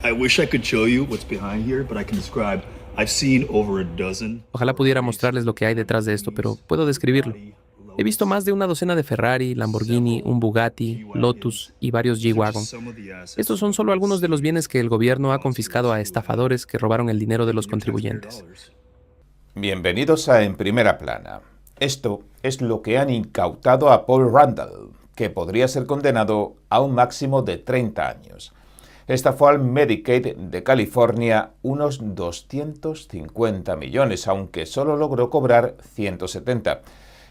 I wish I could show you what's behind here, but I can describe. I've seen over a dozen. Ojalá pudiera mostrarles lo que hay detrás de esto, pero puedo describirlo. He visto más de una docena de Ferrari, Lamborghini, un Bugatti, Lotus y varios G-Wagon. Estos son solo algunos de los bienes que el gobierno ha confiscado a estafadores que robaron el dinero de los contribuyentes. Bienvenidos a En Primera Plana. Esto es lo que han incautado a Paul Randall, que podría ser condenado a un máximo de 30 años. Estafó al Medicaid de California unos 250 millones, aunque solo logró cobrar 170.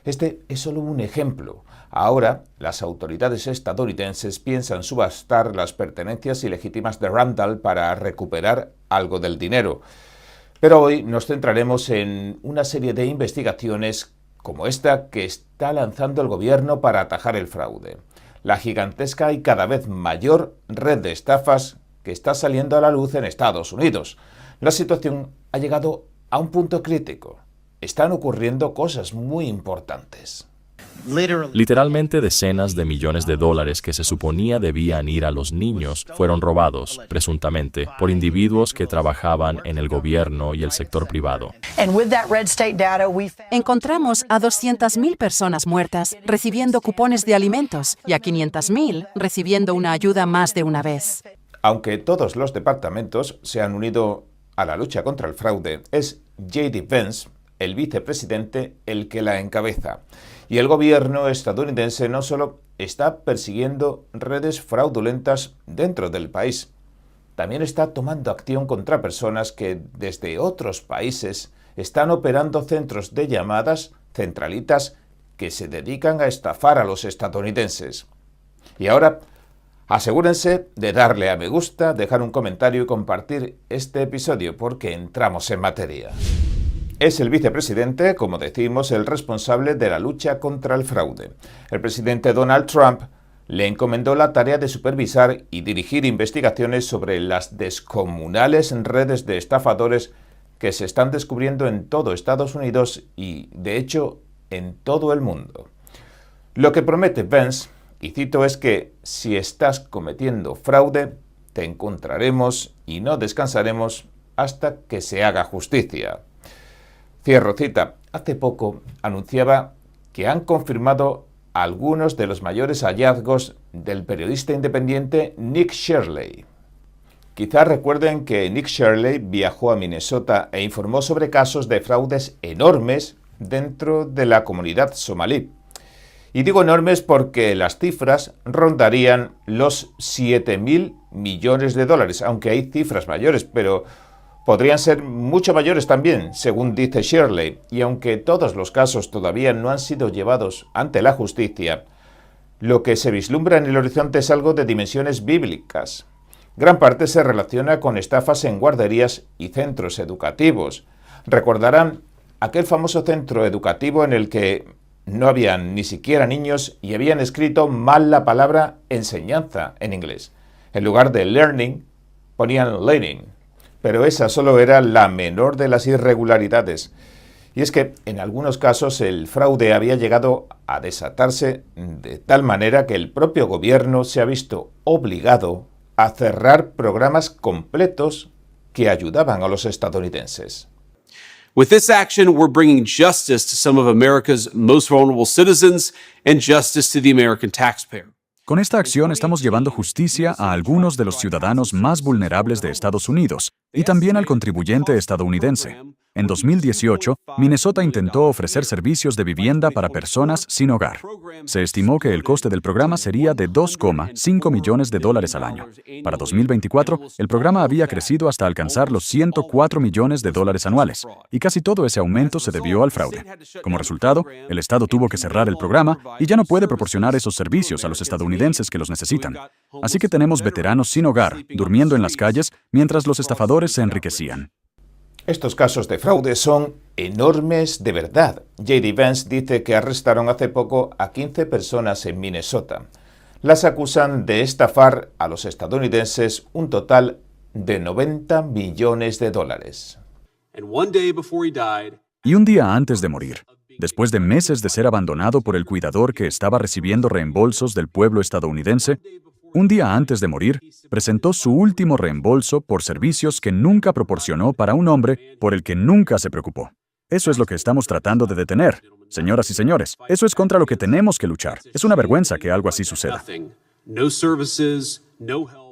Este es solo un ejemplo. Ahora, las autoridades estadounidenses piensan subastar las pertenencias ilegítimas de Randall para recuperar algo del dinero. Pero hoy nos centraremos en una serie de investigaciones como esta que está lanzando el gobierno para atajar el fraude. La gigantesca y cada vez mayor red de estafas que está saliendo a la luz en Estados Unidos. La situación ha llegado a un punto crítico. Están ocurriendo cosas muy importantes. Literalmente decenas de millones de dólares que se suponía debían ir a los niños fueron robados, presuntamente, por individuos que trabajaban en el gobierno y el sector privado. Encontramos a 200,000 personas muertas recibiendo cupones de alimentos y a 500,000 recibiendo una ayuda más de una vez. Aunque todos los departamentos se han unido a la lucha contra el fraude, es J.D. Vance, el vicepresidente, el que la encabeza. Y el gobierno estadounidense no solo está persiguiendo redes fraudulentas dentro del país, también está tomando acción contra personas que desde otros países están operando centros de llamadas, centralitas, que se dedican a estafar a los estadounidenses. Y ahora, asegúrense de darle a me gusta, dejar un comentario y compartir este episodio porque entramos en materia. Es el vicepresidente, como decimos, el responsable de la lucha contra el fraude. El presidente Donald Trump le encomendó la tarea de supervisar y dirigir investigaciones sobre las descomunales redes de estafadores que se están descubriendo en todo Estados Unidos y, de hecho, en todo el mundo. Lo que promete Vance, y cito, es que si estás cometiendo fraude, te encontraremos y no descansaremos hasta que se haga justicia. Cierro cita. Hace poco anunciaba que han confirmado algunos de los mayores hallazgos del periodista independiente Nick Shirley. Quizás recuerden que Nick Shirley viajó a Minnesota e informó sobre casos de fraudes enormes dentro de la comunidad somalí. Y digo enormes porque las cifras rondarían los 7.000 millones de dólares, aunque hay cifras mayores, pero podrían ser mucho mayores también, según dice Shirley, y aunque todos los casos todavía no han sido llevados ante la justicia, lo que se vislumbra en el horizonte es algo de dimensiones bíblicas. Gran parte se relaciona con estafas en guarderías y centros educativos. Recordarán aquel famoso centro educativo en el que no habían ni siquiera niños y habían escrito mal la palabra enseñanza en inglés. En lugar de learning, ponían learning. Pero esa solo era la menor de las irregularidades. Y es que, en algunos casos, el fraude había llegado a desatarse de tal manera que el propio gobierno se ha visto obligado a cerrar programas completos que ayudaban a los estadounidenses. With this action, we're bringing justice to some of America's most vulnerable citizens and justice to the American taxpayer. Con esta acción estamos llevando justicia a algunos de los ciudadanos más vulnerables de Estados Unidos y también al contribuyente estadounidense. En 2018, Minnesota intentó ofrecer servicios de vivienda para personas sin hogar. Se estimó que el coste del programa sería de $2,5 millones al año. Para 2024, el programa había crecido hasta alcanzar los $104 millones anuales, y casi todo ese aumento se debió al fraude. Como resultado, el Estado tuvo que cerrar el programa y ya no puede proporcionar esos servicios a los estadounidenses que los necesitan. Así que tenemos veteranos sin hogar, durmiendo en las calles, mientras los estafadores se enriquecían. Estos casos de fraude son enormes de verdad. J.D. Vance dice que arrestaron hace poco a 15 personas en Minnesota. Las acusan de estafar a los estadounidenses un total de $90 millones. Y un día antes de morir, después de meses de ser abandonado por el cuidador que estaba recibiendo reembolsos del pueblo estadounidense, un día antes de morir, presentó su último reembolso por servicios que nunca proporcionó para un hombre por el que nunca se preocupó. Eso es lo que estamos tratando de detener. Señoras y señores, eso es contra lo que tenemos que luchar. Es una vergüenza que algo así suceda.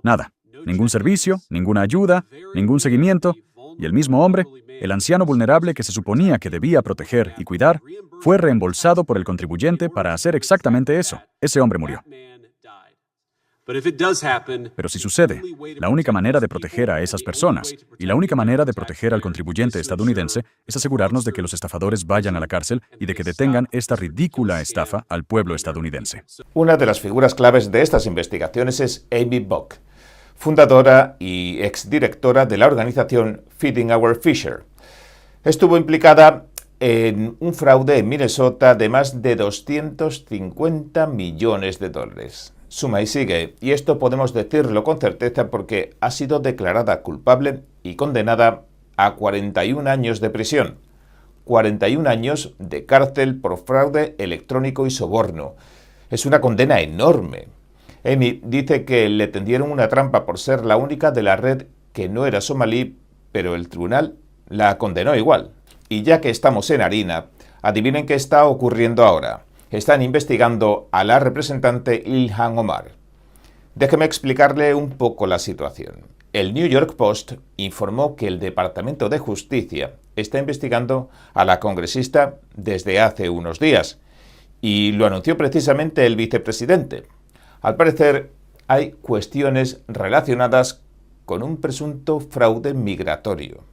Nada. Ningún servicio, ninguna ayuda, ningún seguimiento. Y el mismo hombre, el anciano vulnerable que se suponía que debía proteger y cuidar, fue reembolsado por el contribuyente para hacer exactamente eso. Ese hombre murió. Pero si sucede, la única manera de proteger a esas personas y la única manera de proteger al contribuyente estadounidense es asegurarnos de que los estafadores vayan a la cárcel y de que detengan esta ridícula estafa al pueblo estadounidense. Una de las figuras claves de estas investigaciones es Amy Buck, fundadora y exdirectora de la organización Feeding Our Future. Estuvo implicada en un fraude en Minnesota de más de 250 millones de dólares. Suma y sigue, y esto podemos decirlo con certeza porque ha sido declarada culpable y condenada a 41 años de prisión. 41 años de cárcel por fraude electrónico y soborno. Es una condena enorme. Amy dice que le tendieron una trampa por ser la única de la red que no era somalí, pero el tribunal la condenó igual. Y ya que estamos en harina, adivinen qué está ocurriendo ahora. Están investigando a la representante Ilhan Omar. Déjeme explicarle un poco la situación. El New York Post informó que el Departamento de Justicia está investigando a la congresista desde hace unos días, y lo anunció precisamente el vicepresidente. Al parecer, hay cuestiones relacionadas con un presunto fraude migratorio.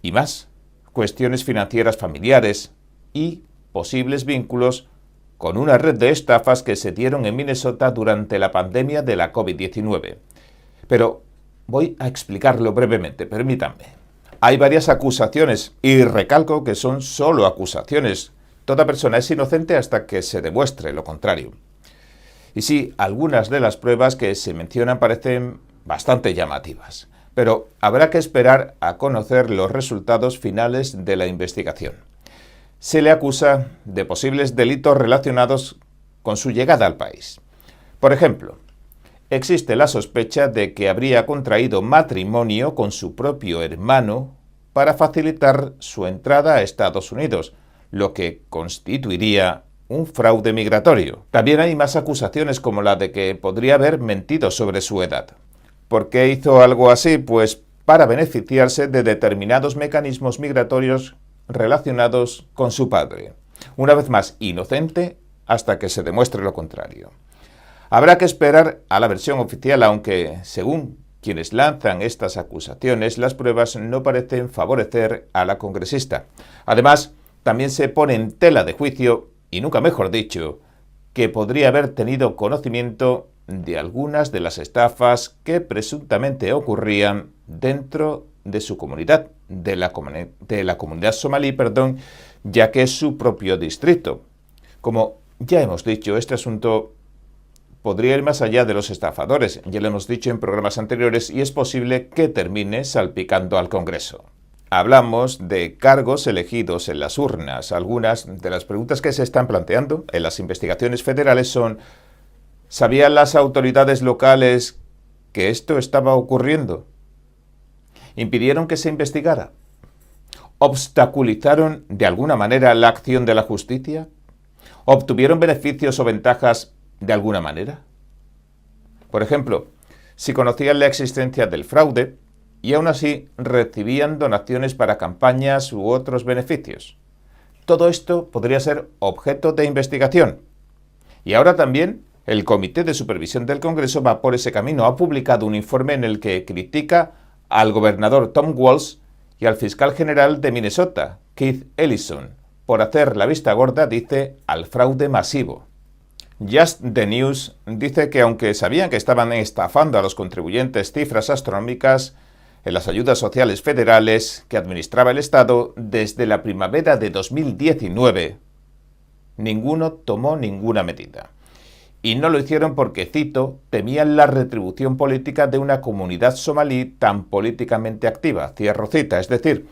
Y más, cuestiones financieras familiares y posibles vínculos con una red de estafas que se dieron en Minnesota durante la pandemia de la COVID-19. Pero voy a explicarlo brevemente, permítanme. Hay varias acusaciones y recalco que son solo acusaciones. Toda persona es inocente hasta que se demuestre lo contrario. Y sí, algunas de las pruebas que se mencionan parecen bastante llamativas, pero habrá que esperar a conocer los resultados finales de la investigación. Se le acusa de posibles delitos relacionados con su llegada al país. Por ejemplo, existe la sospecha de que habría contraído matrimonio con su propio hermano para facilitar su entrada a Estados Unidos, lo que constituiría un fraude migratorio. También hay más acusaciones como la de que podría haber mentido sobre su edad. ¿Por qué hizo algo así? Pues para beneficiarse de determinados mecanismos migratorios relacionados con su padre. Una vez más, inocente hasta que se demuestre lo contrario. Habrá que esperar a la versión oficial, aunque, según quienes lanzan estas acusaciones, las pruebas no parecen favorecer a la congresista. Además, también se pone en tela de juicio, y nunca mejor dicho, que podría haber tenido conocimiento de algunas de las estafas que presuntamente ocurrían dentro de su comunidad, de la comunidad somalí, ya que es su propio distrito. Como ya hemos dicho, este asunto podría ir más allá de los estafadores, ya lo hemos dicho en programas anteriores, y es posible que termine salpicando al Congreso. Hablamos de cargos elegidos en las urnas. Algunas de las preguntas que se están planteando en las investigaciones federales son: ¿sabían las autoridades locales que esto estaba ocurriendo? ¿Impidieron que se investigara? ¿Obstaculizaron de alguna manera la acción de la justicia? ¿Obtuvieron beneficios o ventajas de alguna manera? Por ejemplo, si conocían la existencia del fraude y aún así recibían donaciones para campañas u otros beneficios. Todo esto podría ser objeto de investigación. Y ahora también el Comité de Supervisión del Congreso va por ese camino. Ha publicado un informe en el que critica al gobernador Tom Walz y al fiscal general de Minnesota, Keith Ellison, por hacer la vista gorda, dice, al fraude masivo. Just the News dice que aunque sabían que estaban estafando a los contribuyentes cifras astronómicas en las ayudas sociales federales que administraba el Estado desde la primavera de 2019, ninguno tomó ninguna medida. Y no lo hicieron porque, cito, temían la retribución política de una comunidad somalí tan políticamente activa, cierro cita, es decir,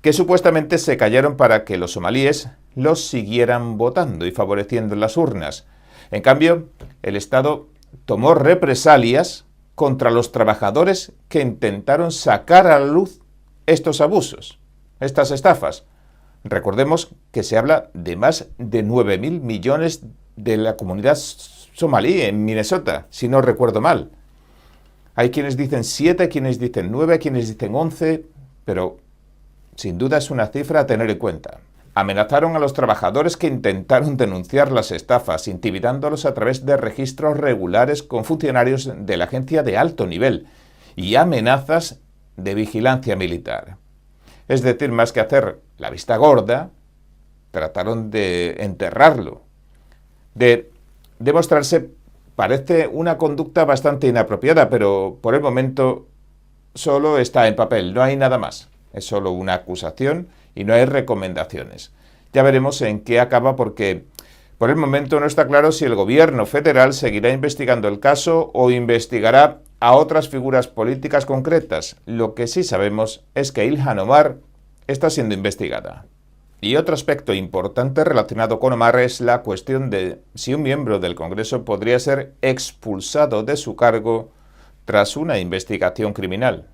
que supuestamente se callaron para que los somalíes los siguieran votando y favoreciendo en las urnas. En cambio, el Estado tomó represalias contra los trabajadores que intentaron sacar a la luz estos abusos, estas estafas. Recordemos que se habla de más de 9.000 millones de la comunidad somalí en Minnesota, si no recuerdo mal. Hay quienes dicen 7, quienes dicen 9, quienes dicen 11, pero sin duda es una cifra a tener en cuenta. Amenazaron a los trabajadores que intentaron denunciar las estafas, intimidándolos a través de registros regulares con funcionarios de la agencia de alto nivel y amenazas de vigilancia militar. Es decir, más que hacer la vista gorda, trataron de enterrarlo. De demostrarse, parece una conducta bastante inapropiada, pero por el momento solo está en papel, no hay nada más. Es solo una acusación y no hay recomendaciones. Ya veremos en qué acaba porque por el momento no está claro si el gobierno federal seguirá investigando el caso o investigará a otras figuras políticas concretas. Lo que sí sabemos es que Ilhan Omar está siendo investigada. Y otro aspecto importante relacionado con Omar es la cuestión de si un miembro del Congreso podría ser expulsado de su cargo tras una investigación criminal.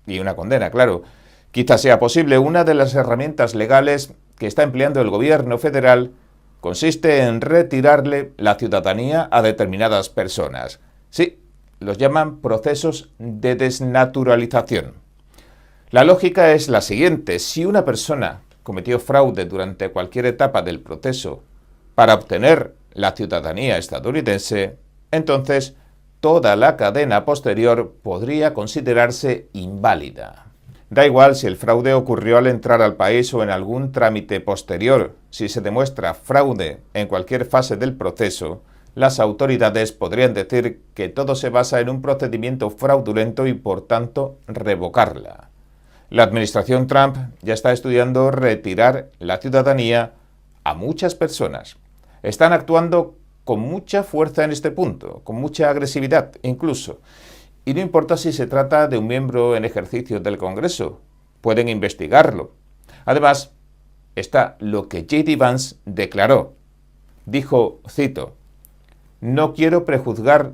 Y una condena, claro. Quizás sea posible. Una de las herramientas legales que está empleando el gobierno federal consiste en retirarle la ciudadanía a determinadas personas. Sí, los llaman procesos de desnaturalización. La lógica es la siguiente: si una persona cometió fraude durante cualquier etapa del proceso para obtener la ciudadanía estadounidense, entonces toda la cadena posterior podría considerarse inválida. Da igual si el fraude ocurrió al entrar al país o en algún trámite posterior. Si se demuestra fraude en cualquier fase del proceso, las autoridades podrían decir que todo se basa en un procedimiento fraudulento y, por tanto, revocarla. La administración Trump ya está estudiando retirar la ciudadanía a muchas personas. Están actuando con mucha fuerza en este punto, con mucha agresividad incluso. Y no importa si se trata de un miembro en ejercicio del Congreso, pueden investigarlo. Además, está lo que J.D. Vance declaró. Dijo, cito, «No quiero prejuzgar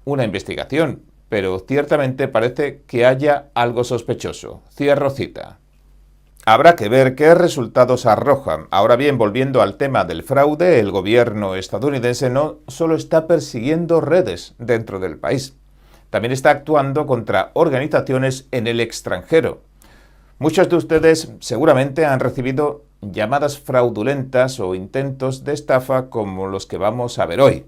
una investigación, pero ciertamente parece que haya algo sospechoso». Cierro cita. Habrá que ver qué resultados arrojan. Ahora bien, volviendo al tema del fraude, el gobierno estadounidense no solo está persiguiendo redes dentro del país, también está actuando contra organizaciones en el extranjero. Muchos de ustedes seguramente han recibido llamadas fraudulentas o intentos de estafa como los que vamos a ver hoy.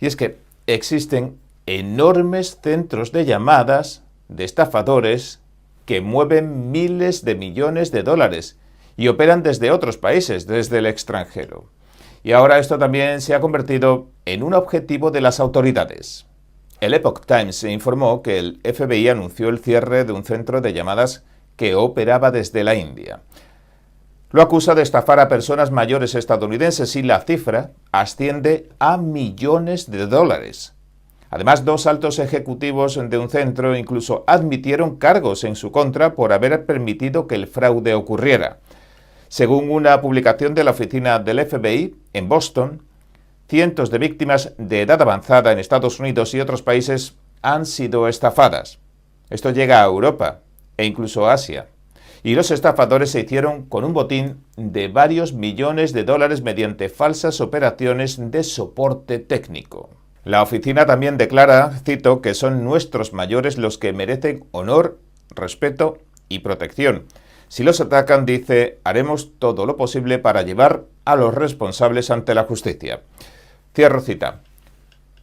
Y es que existen enormes centros de llamadas de estafadores que mueven miles de millones de dólares y operan desde otros países, desde el extranjero. Y ahora esto también se ha convertido en un objetivo de las autoridades. El Epoch Times informó que el FBI anunció el cierre de un centro de llamadas que operaba desde la India. Lo acusa de estafar a personas mayores estadounidenses y la cifra asciende a millones de dólares. Además, 2 altos ejecutivos de un centro incluso admitieron cargos en su contra por haber permitido que el fraude ocurriera. Según una publicación de la oficina del FBI en Boston, cientos de víctimas de edad avanzada en Estados Unidos y otros países han sido estafadas. Esto llega a Europa e incluso a Asia. Y los estafadores se hicieron con un botín de varios millones de dólares mediante falsas operaciones de soporte técnico. La oficina también declara, cito, que son nuestros mayores los que merecen honor, respeto y protección. Si los atacan, dice, haremos todo lo posible para llevar a los responsables ante la justicia. Cierro cita.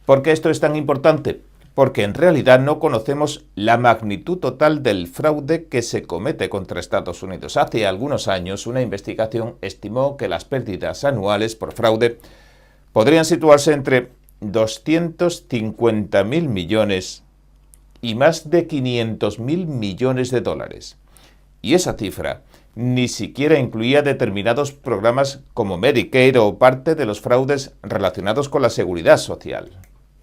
¿Por qué esto es tan importante? Porque en realidad no conocemos la magnitud total del fraude que se comete contra Estados Unidos. Hace algunos años, una investigación estimó que las pérdidas anuales por fraude podrían situarse entre 250.000 millones y más de 500.000 millones de dólares. Y esa cifra ni siquiera incluía determinados programas como Medicaid o parte de los fraudes relacionados con la seguridad social.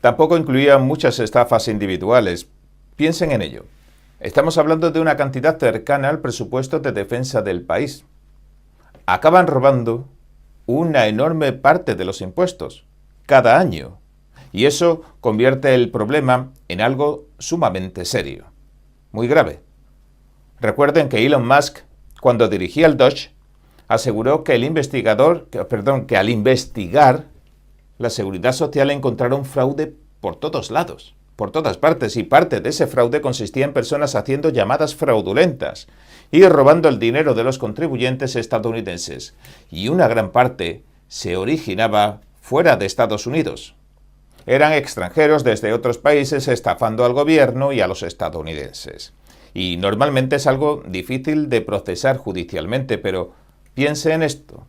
Tampoco incluía muchas estafas individuales. Piensen en ello. Estamos hablando de una cantidad cercana al presupuesto de defensa del país. Acaban robando una enorme parte de los impuestos cada año. Y eso convierte el problema en algo sumamente serio, muy grave. Recuerden que Elon Musk, cuando dirigía el Doge, aseguró que que al investigar, la Seguridad Social encontraron fraude por todos lados, por todas partes, y parte de ese fraude consistía en personas haciendo llamadas fraudulentas y robando el dinero de los contribuyentes estadounidenses, y una gran parte se originaba fuera de Estados Unidos. Eran extranjeros desde otros países estafando al gobierno y a los estadounidenses. Y normalmente es algo difícil de procesar judicialmente, pero piense en esto.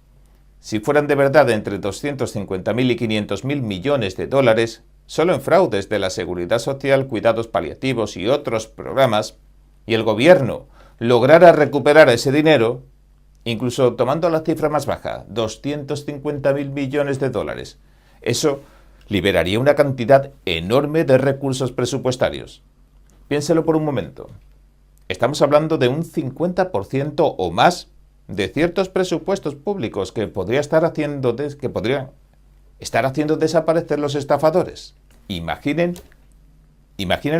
Si fueran de verdad entre 250.000 y 500.000 millones de dólares, solo en fraudes de la Seguridad Social, cuidados paliativos y otros programas, y el gobierno lograra recuperar ese dinero, incluso tomando la cifra más baja, 250.000 millones de dólares, eso liberaría una cantidad enorme de recursos presupuestarios. Piénselo por un momento. Estamos hablando de un 50% o más de ciertos presupuestos públicos que podrían estar haciendo desaparecer los estafadores. Imaginen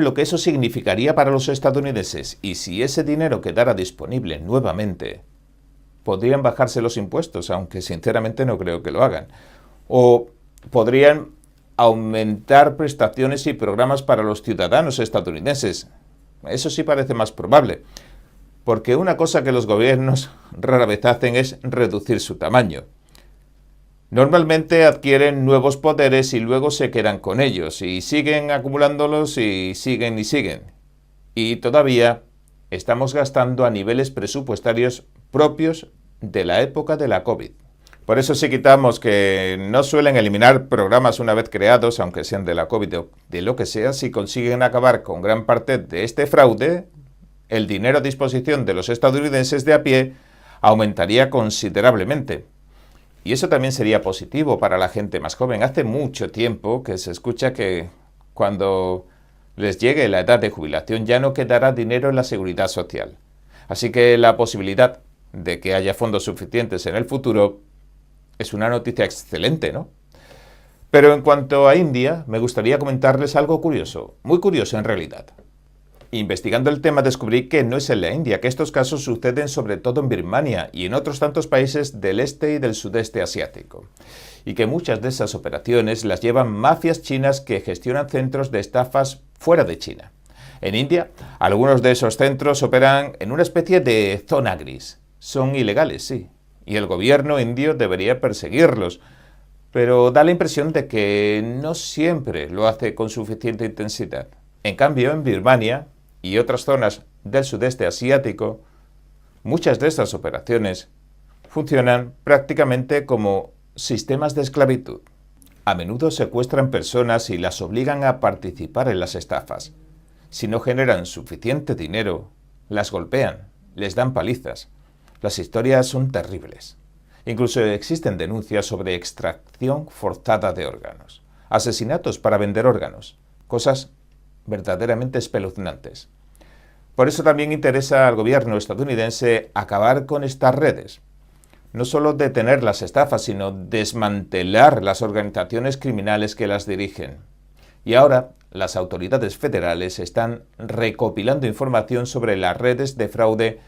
lo que eso significaría para los estadounidenses, y si ese dinero quedara disponible nuevamente, podrían bajarse los impuestos, aunque sinceramente no creo que lo hagan, o podrían aumentar prestaciones y programas para los ciudadanos estadounidenses. Eso sí parece más probable, porque una cosa que los gobiernos rara vez hacen es reducir su tamaño. Normalmente adquieren nuevos poderes y luego se quedan con ellos, y siguen acumulándolos y siguen. Y todavía estamos gastando a niveles presupuestarios propios de la época de la COVID. Por eso si quitamos que no suelen eliminar programas una vez creados, aunque sean de la COVID o de lo que sea, si consiguen acabar con gran parte de este fraude, el dinero a disposición de los estadounidenses de a pie aumentaría considerablemente. Y eso también sería positivo para la gente más joven. Hace mucho tiempo que se escucha que cuando les llegue la edad de jubilación ya no quedará dinero en la seguridad social. Así que la posibilidad de que haya fondos suficientes en el futuro es una noticia excelente, ¿no? Pero en cuanto a India, me gustaría comentarles algo curioso, muy curioso en realidad. Investigando el tema descubrí que no es en la India, que estos casos suceden sobre todo en Birmania y en otros tantos países del este y del sudeste asiático, y que muchas de esas operaciones las llevan mafias chinas que gestionan centros de estafas fuera de China. En India, algunos de esos centros operan en una especie de zona gris. Son ilegales, sí, y el gobierno indio debería perseguirlos, pero da la impresión de que no siempre lo hace con suficiente intensidad. En cambio, en Birmania y otras zonas del sudeste asiático, muchas de estas operaciones funcionan prácticamente como sistemas de esclavitud. A menudo secuestran personas y las obligan a participar en las estafas. Si no generan suficiente dinero, las golpean, les dan palizas. Las historias son terribles. Incluso existen denuncias sobre extracción forzada de órganos, asesinatos para vender órganos, cosas verdaderamente espeluznantes. Por eso también interesa al gobierno estadounidense acabar con estas redes. No solo detener las estafas, sino desmantelar las organizaciones criminales que las dirigen. Y ahora las autoridades federales están recopilando información sobre las redes de fraude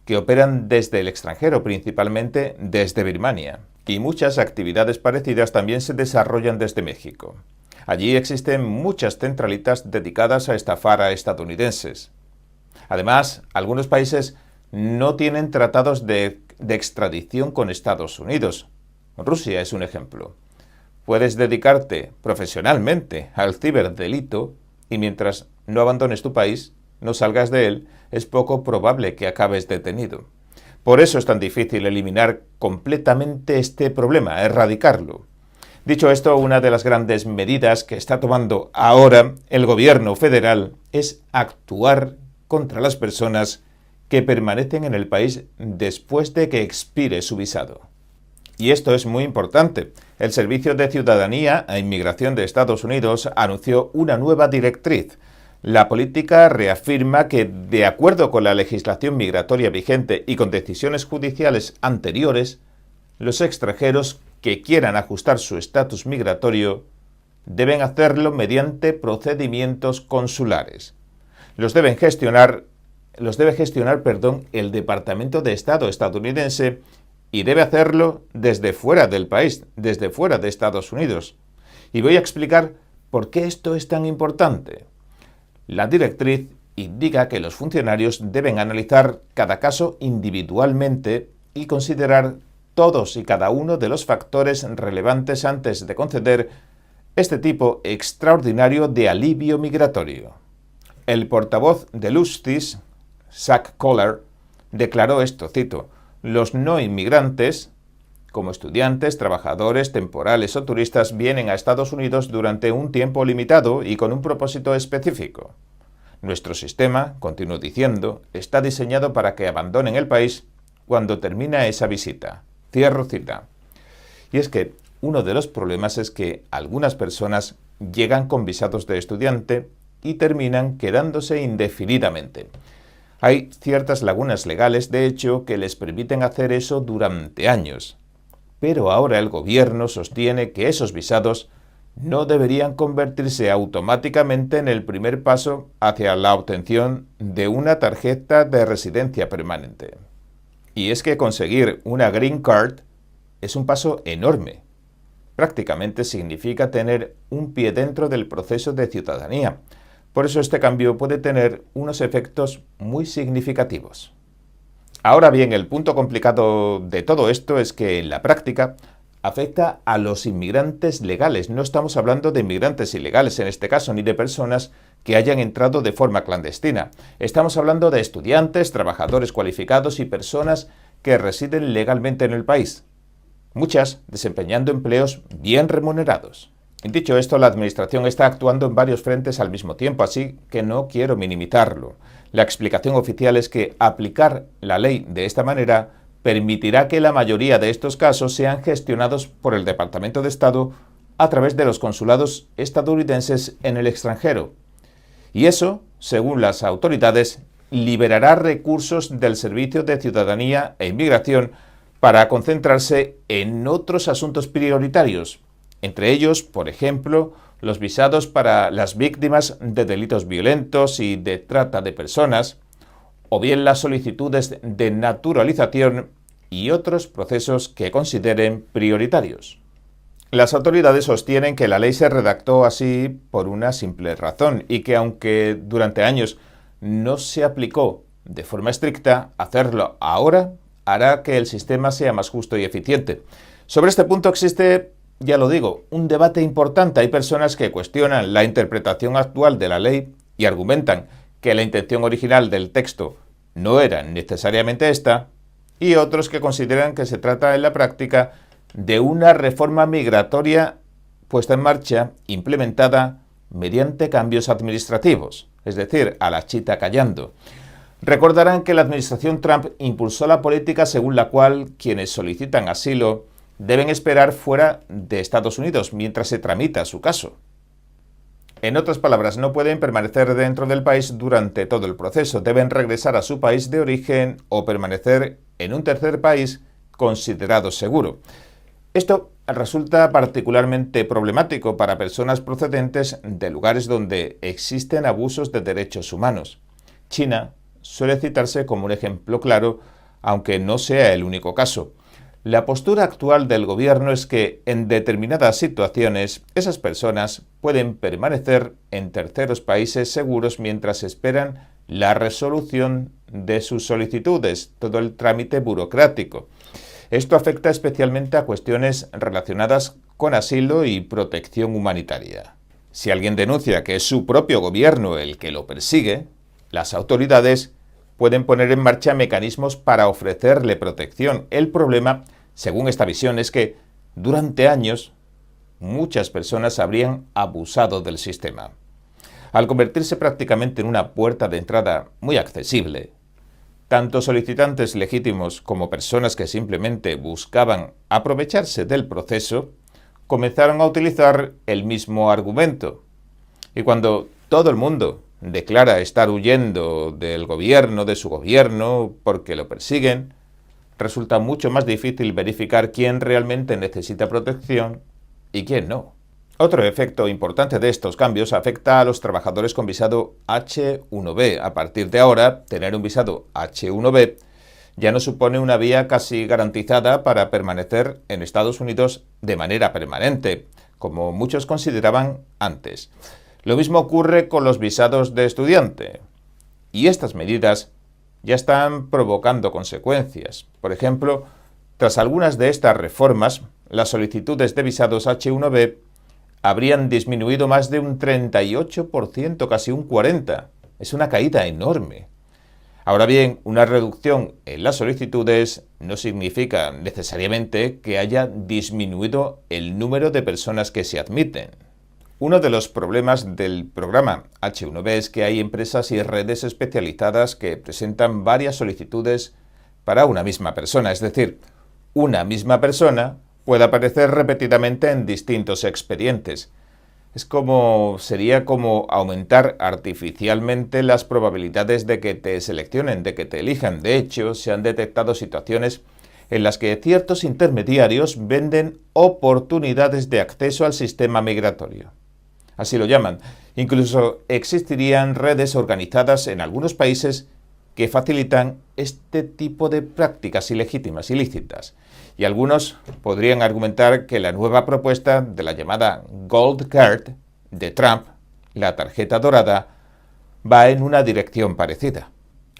que operan desde el extranjero, principalmente desde Birmania. Y muchas actividades parecidas también se desarrollan desde México. Allí existen muchas centralitas dedicadas a estafar a estadounidenses. Además, algunos países no tienen tratados de extradición con Estados Unidos. Rusia es un ejemplo. Puedes dedicarte profesionalmente al ciberdelito y mientras no abandones tu país, no salgas de él, es poco probable que acabes detenido. Por eso es tan difícil eliminar completamente este problema, erradicarlo. Dicho esto, una de las grandes medidas que está tomando ahora el gobierno federal es actuar contra las personas que permanecen en el país después de que expire su visado. Y esto es muy importante. El Servicio de Ciudadanía e Inmigración de Estados Unidos anunció una nueva directriz. La política reafirma que, de acuerdo con la legislación migratoria vigente y con decisiones judiciales anteriores, los extranjeros que quieran ajustar su estatus migratorio deben hacerlo mediante procedimientos consulares. Los debe gestionar, el Departamento de Estado estadounidense y debe hacerlo desde fuera del país, desde fuera de Estados Unidos. Y voy a explicar por qué esto es tan importante. La directriz indica que los funcionarios deben analizar cada caso individualmente y considerar todos y cada uno de los factores relevantes antes de conceder este tipo extraordinario de alivio migratorio. El portavoz de Lustice, Zach Kohler, declaró esto, cito: «Los no inmigrantes, como estudiantes, trabajadores temporales o turistas, vienen a Estados Unidos durante un tiempo limitado y con un propósito específico. Nuestro sistema, continuó diciendo, está diseñado para que abandonen el país cuando termina esa visita». Cierro cita. Y es que uno de los problemas es que algunas personas llegan con visados de estudiante y terminan quedándose indefinidamente. Hay ciertas lagunas legales, de hecho, que les permiten hacer eso durante años. Pero ahora el gobierno sostiene que esos visados no deberían convertirse automáticamente en el primer paso hacia la obtención de una tarjeta de residencia permanente. Y es que conseguir una Green Card es un paso enorme. Prácticamente significa tener un pie dentro del proceso de ciudadanía. Por eso este cambio puede tener unos efectos muy significativos. Ahora bien, el punto complicado de todo esto es que en la práctica afecta a los inmigrantes legales. No estamos hablando de inmigrantes ilegales en este caso, ni de personas que hayan entrado de forma clandestina. Estamos hablando de estudiantes, trabajadores cualificados y personas que residen legalmente en el país, muchas desempeñando empleos bien remunerados. Dicho esto, la Administración está actuando en varios frentes al mismo tiempo, así que no quiero minimizarlo. La explicación oficial es que aplicar la ley de esta manera permitirá que la mayoría de estos casos sean gestionados por el Departamento de Estado a través de los consulados estadounidenses en el extranjero. Y eso, según las autoridades, liberará recursos del Servicio de Ciudadanía e Inmigración para concentrarse en otros asuntos prioritarios, entre ellos, por ejemplo, los visados para las víctimas de delitos violentos y de trata de personas, o bien las solicitudes de naturalización y otros procesos que consideren prioritarios. Las autoridades sostienen que la ley se redactó así por una simple razón y que aunque durante años no se aplicó de forma estricta, hacerlo ahora hará que el sistema sea más justo y eficiente. Sobre este punto existe, ya lo digo, un debate importante. Hay personas que cuestionan la interpretación actual de la ley y argumentan que la intención original del texto no era necesariamente esta, y otros que consideran que se trata en la práctica de una reforma migratoria puesta en marcha, implementada mediante cambios administrativos, es decir, a la chita callando. Recordarán que la administración Trump impulsó la política según la cual quienes solicitan asilo deben esperar fuera de Estados Unidos mientras se tramita su caso. En otras palabras, no pueden permanecer dentro del país durante todo el proceso, deben regresar a su país de origen o permanecer en un tercer país considerado seguro. Esto resulta particularmente problemático para personas procedentes de lugares donde existen abusos de derechos humanos. China suele citarse como un ejemplo claro, aunque no sea el único caso. La postura actual del gobierno es que en determinadas situaciones esas personas pueden permanecer en terceros países seguros mientras esperan la resolución de sus solicitudes, todo el trámite burocrático. Esto afecta especialmente a cuestiones relacionadas con asilo y protección humanitaria. Si alguien denuncia que es su propio gobierno el que lo persigue, las autoridades pueden poner en marcha mecanismos para ofrecerle protección. El problema, según esta visión, es que durante años muchas personas habrían abusado del sistema. Al convertirse prácticamente en una puerta de entrada muy accesible, tanto solicitantes legítimos como personas que simplemente buscaban aprovecharse del proceso comenzaron a utilizar el mismo argumento. Y cuando todo el mundo declara estar huyendo del gobierno, de su gobierno, porque lo persiguen, resulta mucho más difícil verificar quién realmente necesita protección y quién no. Otro efecto importante de estos cambios afecta a los trabajadores con visado H1B. A partir de ahora, tener un visado H1B ya no supone una vía casi garantizada para permanecer en Estados Unidos de manera permanente, como muchos consideraban antes. Lo mismo ocurre con los visados de estudiante. Y estas medidas ya están provocando consecuencias. Por ejemplo, tras algunas de estas reformas, las solicitudes de visados H1B habrían disminuido más de un 38%, casi un 40%. Es una caída enorme. Ahora bien, una reducción en las solicitudes no significa necesariamente que haya disminuido el número de personas que se admiten. Uno de los problemas del programa H1B es que hay empresas y redes especializadas que presentan varias solicitudes para una misma persona, es decir, una misma persona puede aparecer repetidamente en distintos expedientes. Sería como aumentar artificialmente las probabilidades de que te seleccionen, de que te elijan. De hecho, se han detectado situaciones en las que ciertos intermediarios venden oportunidades de acceso al sistema migratorio. Así lo llaman. Incluso existirían redes organizadas en algunos países que facilitan este tipo de prácticas ilegítimas, ilícitas. Y algunos podrían argumentar que la nueva propuesta de la llamada Gold Card de Trump, la tarjeta dorada, va en una dirección parecida.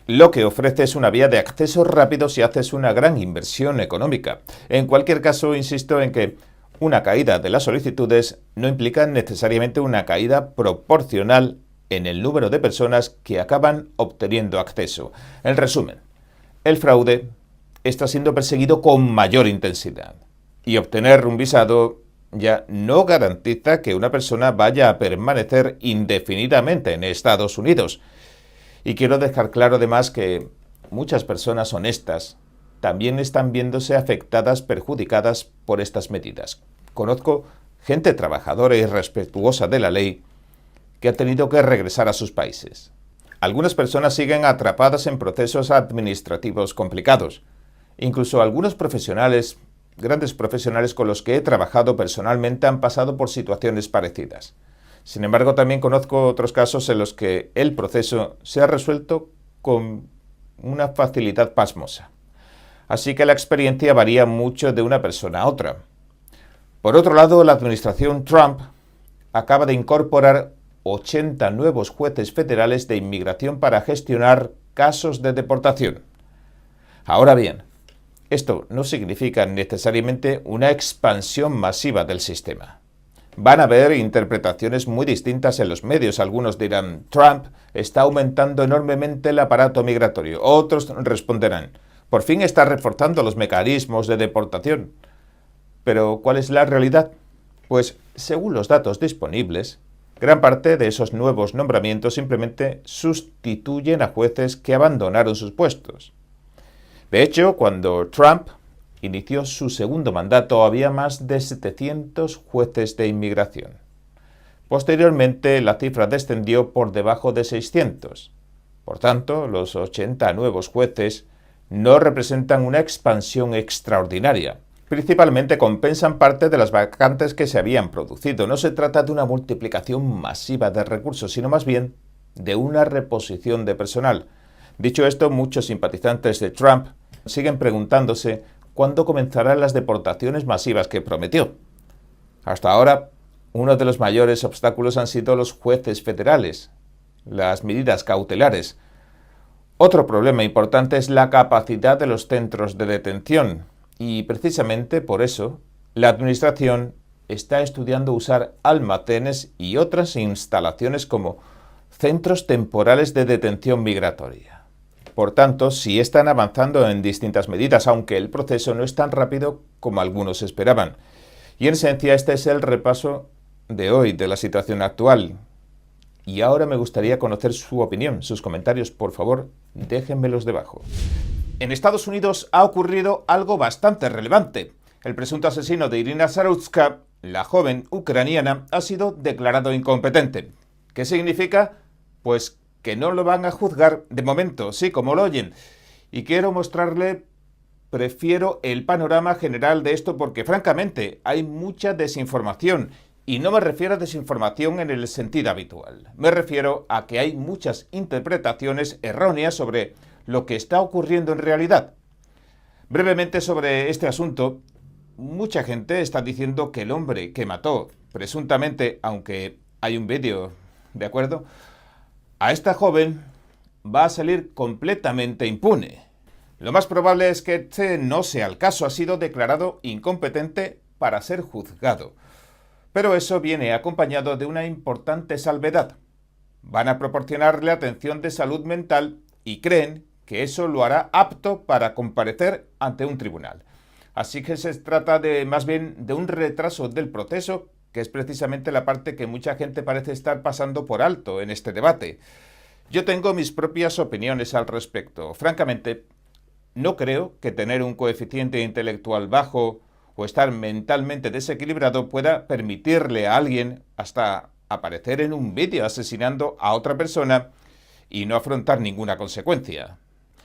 Lo que ofrece es una vía de acceso rápido si haces una gran inversión económica. En cualquier caso, insisto en que una caída de las solicitudes no implica necesariamente una caída proporcional en el número de personas que acaban obteniendo acceso. En resumen, el fraude está siendo perseguido con mayor intensidad. Y obtener un visado ya no garantiza que una persona vaya a permanecer indefinidamente en Estados Unidos. Y quiero dejar claro además que muchas personas honestas también están viéndose afectadas, perjudicadas por estas medidas. Conozco gente trabajadora y respetuosa de la ley que ha tenido que regresar a sus países. Algunas personas siguen atrapadas en procesos administrativos complicados. Incluso algunos profesionales, grandes profesionales con los que he trabajado personalmente, han pasado por situaciones parecidas. Sin embargo, también conozco otros casos en los que el proceso se ha resuelto con una facilidad pasmosa. Así que la experiencia varía mucho de una persona a otra. Por otro lado, la administración Trump acaba de incorporar 80 nuevos jueces federales de inmigración para gestionar casos de deportación. Ahora bien, esto no significa necesariamente una expansión masiva del sistema. Van a haber interpretaciones muy distintas en los medios. Algunos dirán, Trump está aumentando enormemente el aparato migratorio. Otros responderán, por fin está reforzando los mecanismos de deportación. Pero, ¿cuál es la realidad? Pues, según los datos disponibles, gran parte de esos nuevos nombramientos simplemente sustituyen a jueces que abandonaron sus puestos. De hecho, cuando Trump inició su segundo mandato, había más de 700 jueces de inmigración. Posteriormente, la cifra descendió por debajo de 600. Por tanto, los 80 nuevos jueces no representan una expansión extraordinaria. Principalmente compensan parte de las vacantes que se habían producido. No se trata de una multiplicación masiva de recursos, sino más bien de una reposición de personal. Dicho esto, muchos simpatizantes de Trump siguen preguntándose cuándo comenzarán las deportaciones masivas que prometió. Hasta ahora, uno de los mayores obstáculos han sido los jueces federales, las medidas cautelares. Otro problema importante es la capacidad de los centros de detención. Y precisamente por eso, la administración está estudiando usar almacenes y otras instalaciones como centros temporales de detención migratoria. Por tanto, sí están avanzando en distintas medidas, aunque el proceso no es tan rápido como algunos esperaban. Y en esencia, este es el repaso de hoy de la situación actual. Y ahora me gustaría conocer su opinión, sus comentarios, por favor, déjenmelos debajo. En Estados Unidos ha ocurrido algo bastante relevante. El presunto asesino de Irina Sarutska, la joven ucraniana, ha sido declarado incompetente. ¿Qué significa? Pues que no lo van a juzgar de momento, sí, como lo oyen. Y quiero mostrarle, prefiero el panorama general de esto porque francamente hay mucha desinformación Y no me refiero a desinformación en el sentido habitual. Me refiero a que hay muchas interpretaciones erróneas sobre lo que está ocurriendo en realidad. Brevemente sobre este asunto, mucha gente está diciendo que el hombre que mató, presuntamente, aunque hay un vídeo, ¿de acuerdo?, a esta joven va a salir completamente impune. Lo más probable es que este no sea el caso, ha sido declarado incompetente para ser juzgado. Pero eso viene acompañado de una importante salvedad. Van a proporcionarle atención de salud mental y creen que eso lo hará apto para comparecer ante un tribunal. Así que se trata más bien de un retraso del proceso, que es precisamente la parte que mucha gente parece estar pasando por alto en este debate. Yo tengo mis propias opiniones al respecto. Francamente, no creo que tener un coeficiente intelectual bajo o estar mentalmente desequilibrado pueda permitirle a alguien hasta aparecer en un vídeo asesinando a otra persona y no afrontar ninguna consecuencia.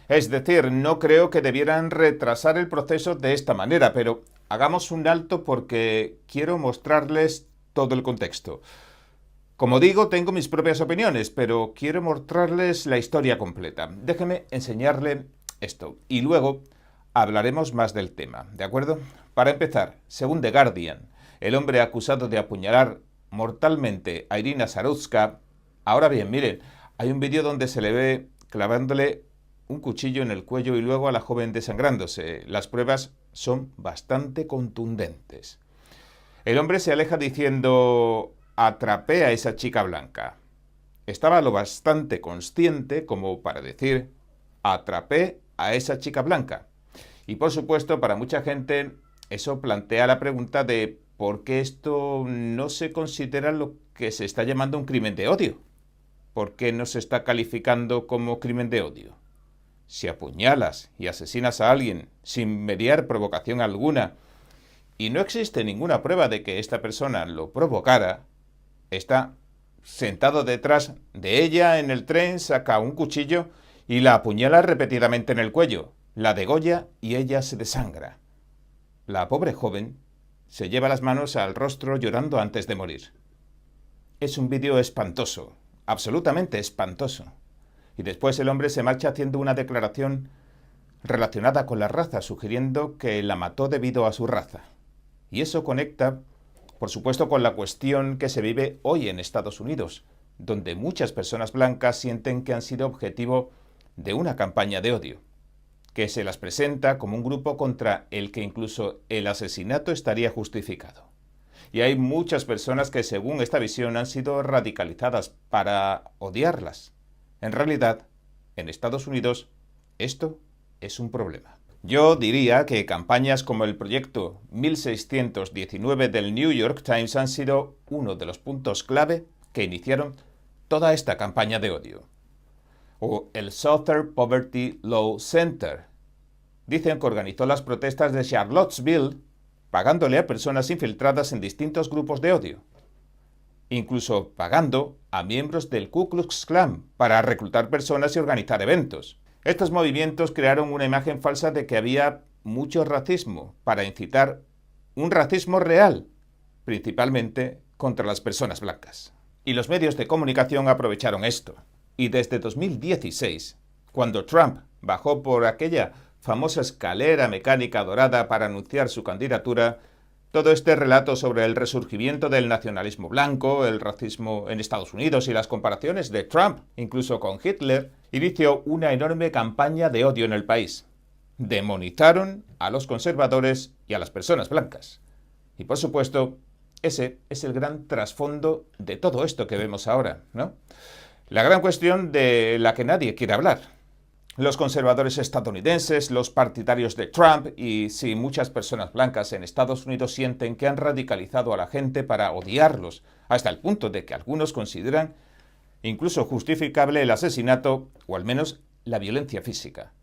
Es decir, no creo que debieran retrasar el proceso de esta manera, pero hagamos un alto porque quiero mostrarles todo el contexto. Como digo, tengo mis propias opiniones, pero quiero mostrarles la historia completa. Déjeme enseñarle esto y luego hablaremos más del tema, ¿de acuerdo? Para empezar, según The Guardian, el hombre acusado de apuñalar mortalmente a Irina Saruska. Ahora bien, miren, hay un vídeo donde se le ve clavándole un cuchillo en el cuello y luego a la joven desangrándose. Las pruebas son bastante contundentes. El hombre se aleja diciendo: atrapé a esa chica blanca. Estaba lo bastante consciente como para decir: atrapé a esa chica blanca. Y por supuesto, para mucha gente eso plantea la pregunta de por qué esto no se considera lo que se está llamando un crimen de odio. ¿Por qué no se está calificando como crimen de odio? Si apuñalas y asesinas a alguien sin mediar provocación alguna y no existe ninguna prueba de que esta persona lo provocara, está sentado detrás de ella en el tren, saca un cuchillo y la apuñala repetidamente en el cuello, la degolla y ella se desangra. La pobre joven se lleva las manos al rostro llorando antes de morir. Es un vídeo espantoso, absolutamente espantoso. Y después el hombre se marcha haciendo una declaración relacionada con la raza, sugiriendo que la mató debido a su raza. Y eso conecta, por supuesto, con la cuestión que se vive hoy en Estados Unidos, donde muchas personas blancas sienten que han sido objetivo de una campaña de odio, que se las presenta como un grupo contra el que incluso el asesinato estaría justificado. Y hay muchas personas que, según esta visión, han sido radicalizadas para odiarlas. En realidad, en Estados Unidos, esto es un problema. Yo diría que campañas como el proyecto 1619 del New York Times han sido uno de los puntos clave que iniciaron toda esta campaña de odio. O el Southern Poverty Law Center. Dicen que organizó las protestas de Charlottesville pagándole a personas infiltradas en distintos grupos de odio, incluso pagando a miembros del Ku Klux Klan para reclutar personas y organizar eventos. Estos movimientos crearon una imagen falsa de que había mucho racismo para incitar un racismo real, principalmente contra las personas blancas. Y los medios de comunicación aprovecharon esto. Y desde 2016, cuando Trump bajó por aquella famosa escalera mecánica dorada para anunciar su candidatura, todo este relato sobre el resurgimiento del nacionalismo blanco, el racismo en Estados Unidos y las comparaciones de Trump, incluso con Hitler, inició una enorme campaña de odio en el país. Demonizaron a los conservadores y a las personas blancas. Y por supuesto, ese es el gran trasfondo de todo esto que vemos ahora, ¿no? La gran cuestión de la que nadie quiere hablar. Los conservadores estadounidenses, los partidarios de Trump y sí, muchas personas blancas en Estados Unidos sienten que han radicalizado a la gente para odiarlos, hasta el punto de que algunos consideran incluso justificable el asesinato o al menos la violencia física.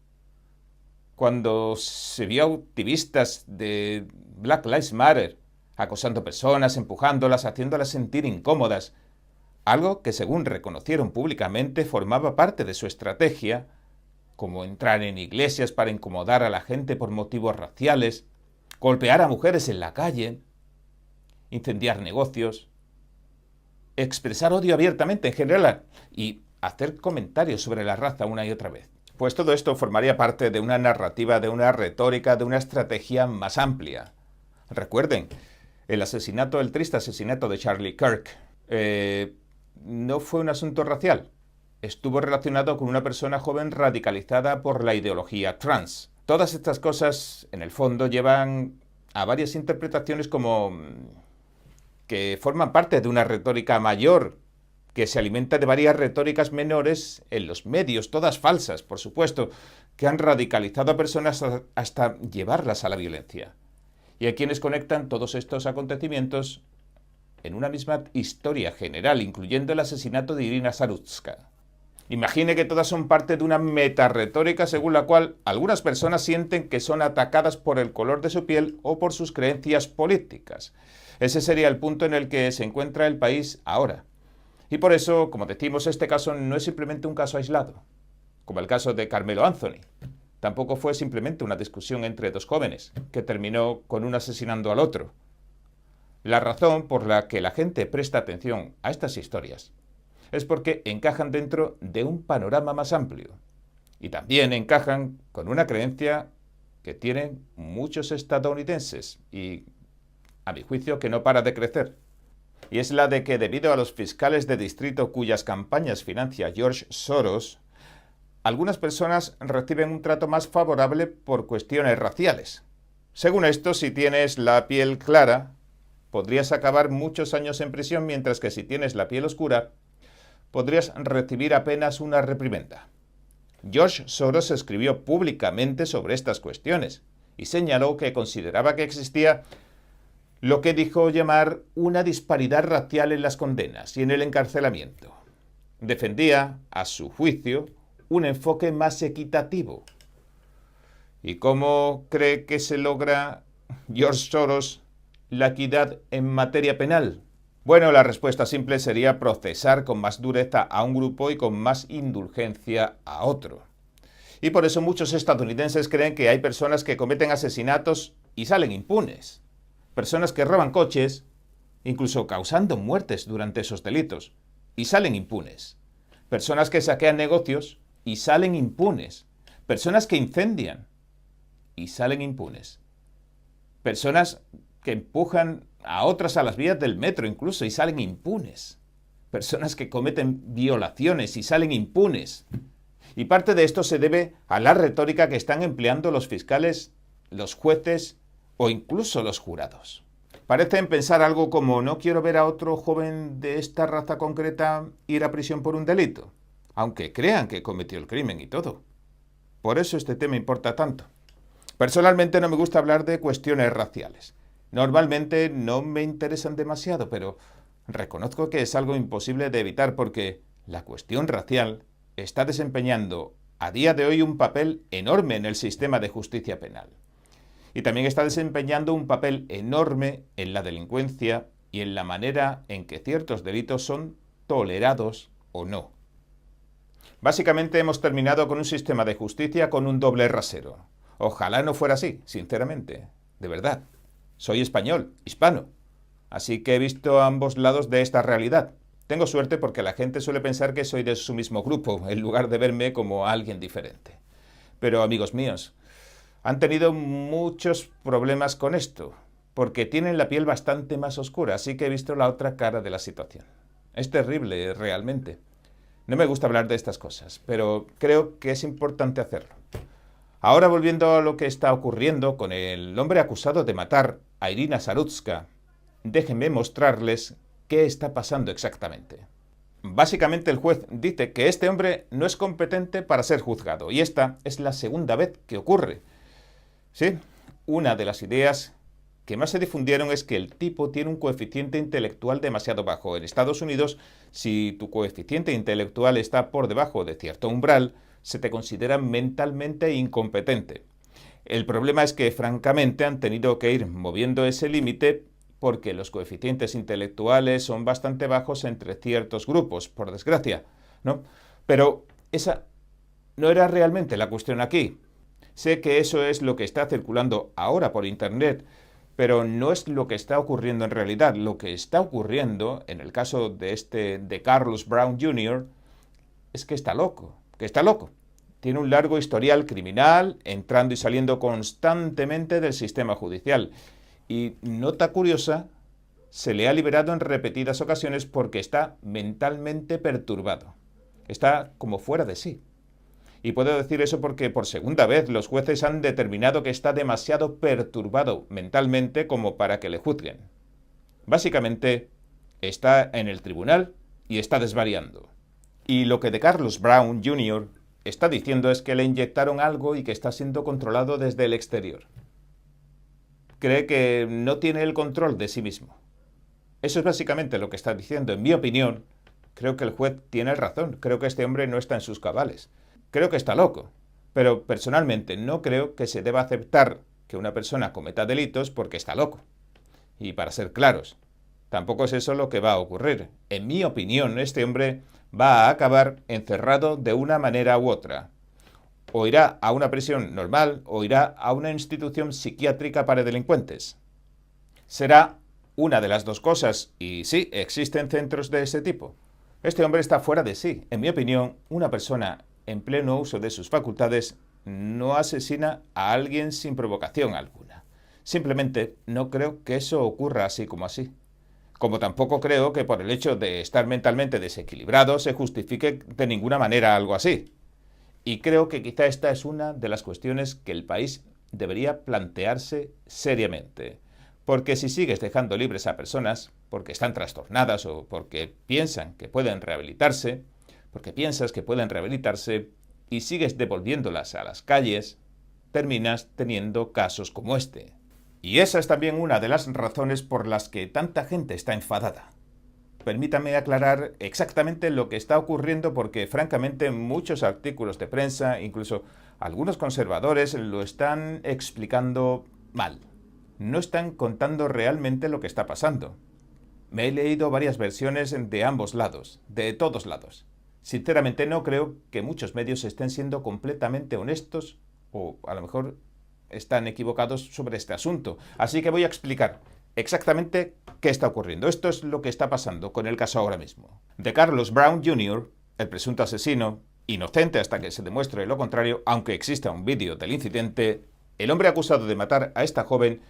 Cuando se vio a activistas de Black Lives Matter acosando personas, empujándolas, haciéndolas sentir incómodas, algo que según reconocieron públicamente formaba parte de su estrategia, como entrar en iglesias para incomodar a la gente por motivos raciales, golpear a mujeres en la calle. incendiar negocios, expresar odio abiertamente en general y hacer comentarios sobre la raza una y otra vez. Pues todo esto formaría parte de una narrativa, de una retórica, de una estrategia más amplia. Recuerden, el triste asesinato de Charlie Kirk no fue un asunto racial. Estuvo relacionado con una persona joven radicalizada por la ideología trans. Todas estas cosas, en el fondo, llevan a varias interpretaciones como que forman parte de una retórica mayor, que se alimenta de varias retóricas menores en los medios, todas falsas, por supuesto, que han radicalizado a personas hasta llevarlas a la violencia. Y hay quienes conectan todos estos acontecimientos en una misma historia general, incluyendo el asesinato de Irina Sarutska. Imagine que todas son parte de una metaretórica según la cual algunas personas sienten que son atacadas por el color de su piel o por sus creencias políticas. Ese sería el punto en el que se encuentra el país ahora. Y por eso, como decimos, este caso no es simplemente un caso aislado, como el caso de Carmelo Anthony. Tampoco fue simplemente una discusión entre dos jóvenes, que terminó con uno asesinando al otro. La razón por la que la gente presta atención a estas historias es porque encajan dentro de un panorama más amplio. Y también encajan con una creencia que tienen muchos estadounidenses y, a mi juicio, que no para de crecer. Y es la de que debido a los fiscales de distrito cuyas campañas financia George Soros, algunas personas reciben un trato más favorable por cuestiones raciales. Según esto, si tienes la piel clara, podrías acabar muchos años en prisión, mientras que si tienes la piel oscura, podrías recibir apenas una reprimenda. George Soros escribió públicamente sobre estas cuestiones y señaló que consideraba que existía lo que dijo llamar una disparidad racial en las condenas y en el encarcelamiento. Defendía, a su juicio, un enfoque más equitativo. ¿Y cómo cree que se logra, George Soros, la equidad en materia penal? Bueno, la respuesta simple sería procesar con más dureza a un grupo y con más indulgencia a otro. Y por eso muchos estadounidenses creen que hay personas que cometen asesinatos y salen impunes. Personas que roban coches, incluso causando muertes durante esos delitos, y salen impunes. Personas que saquean negocios y salen impunes. Personas que incendian y salen impunes. Personas que empujan a otras a las vías del metro incluso y salen impunes. Personas que cometen violaciones y salen impunes. Y parte de esto se debe a la retórica que están empleando los fiscales, los jueces o incluso los jurados. Parecen pensar algo como: no quiero ver a otro joven de esta raza concreta ir a prisión por un delito, aunque crean que cometió el crimen y todo. Por eso este tema importa tanto. Personalmente no me gusta hablar de cuestiones raciales. Normalmente no me interesan demasiado, pero reconozco que es algo imposible de evitar porque la cuestión racial está desempeñando a día de hoy un papel enorme en el sistema de justicia penal. Y también está desempeñando un papel enorme en la delincuencia y en la manera en que ciertos delitos son tolerados o no. Básicamente hemos terminado con un sistema de justicia con un doble rasero. Ojalá no fuera así, sinceramente, de verdad. Soy español, hispano, así que he visto ambos lados de esta realidad. Tengo suerte porque la gente suele pensar que soy de su mismo grupo, en lugar de verme como alguien diferente. Pero, amigos míos, han tenido muchos problemas con esto, porque tienen la piel bastante más oscura, así que he visto la otra cara de la situación. Es terrible, realmente. No me gusta hablar de estas cosas, pero creo que es importante hacerlo. Ahora, volviendo a lo que está ocurriendo con el hombre acusado de matar a Irina Sarutska, déjenme mostrarles qué está pasando exactamente. Básicamente el juez dice que este hombre no es competente para ser juzgado, y esta es la segunda vez que ocurre. Sí, una de las ideas que más se difundieron es que el tipo tiene un coeficiente intelectual demasiado bajo. En Estados Unidos, si tu coeficiente intelectual está por debajo de cierto umbral, se te considera mentalmente incompetente. El problema es que, francamente, han tenido que ir moviendo ese límite porque los coeficientes intelectuales son bastante bajos entre ciertos grupos, por desgracia, ¿no? Pero esa no era realmente la cuestión aquí. Sé que eso es lo que está circulando ahora por Internet, Pero no es lo que está ocurriendo en realidad. Lo que está ocurriendo, en el caso de Carlos Brown Jr., es que está loco, Tiene un largo historial criminal, entrando y saliendo constantemente del sistema judicial. Y, nota curiosa, se le ha liberado en repetidas ocasiones porque está mentalmente perturbado. Está como fuera de sí. Y puedo decir eso porque por segunda vez los jueces han determinado que está demasiado perturbado mentalmente como para que le juzguen. Básicamente, está en el tribunal y está desvariando. Y lo que de Carlos Brown Jr. está diciendo es que le inyectaron algo y que está siendo controlado desde el exterior. Cree que no tiene el control de sí mismo. Eso es básicamente lo que está diciendo. En mi opinión, creo que el juez tiene razón. Creo que este hombre no está en sus cabales. Creo que está loco. Pero personalmente no creo que se deba aceptar que una persona cometa delitos porque está loco. Y para ser claros, tampoco es eso lo que va a ocurrir. En mi opinión, este hombre va a acabar encerrado de una manera u otra. O irá a una prisión normal o irá a una institución psiquiátrica para delincuentes. Será una de las dos cosas, y sí, existen centros de ese tipo. Este hombre está fuera de sí. En mi opinión, una persona en pleno uso de sus facultades no asesina a alguien sin provocación alguna. Simplemente no creo que eso ocurra así como así. Como tampoco creo que por el hecho de estar mentalmente desequilibrado se justifique de ninguna manera algo así. Y creo que quizá esta es una de las cuestiones que el país debería plantearse seriamente. Porque si sigues dejando libres a personas porque están trastornadas o porque piensan que pueden rehabilitarse, porque piensas que pueden rehabilitarse y sigues devolviéndolas a las calles, terminas teniendo casos como este. Y esa es también una de las razones por las que tanta gente está enfadada. Permítame aclarar exactamente lo que está ocurriendo porque, francamente, muchos artículos de prensa, incluso algunos conservadores, lo están explicando mal. No están contando realmente lo que está pasando. Me he leído varias versiones de ambos lados, de todos lados. Sinceramente no creo que muchos medios estén siendo completamente honestos o a lo mejor están equivocados sobre este asunto. Así que voy a explicar exactamente qué está ocurriendo. Esto es lo que está pasando con el caso ahora mismo. De Carlos Brown Jr., el presunto asesino, inocente hasta que se demuestre lo contrario, aunque exista un vídeo del incidente, el hombre acusado de matar a esta joven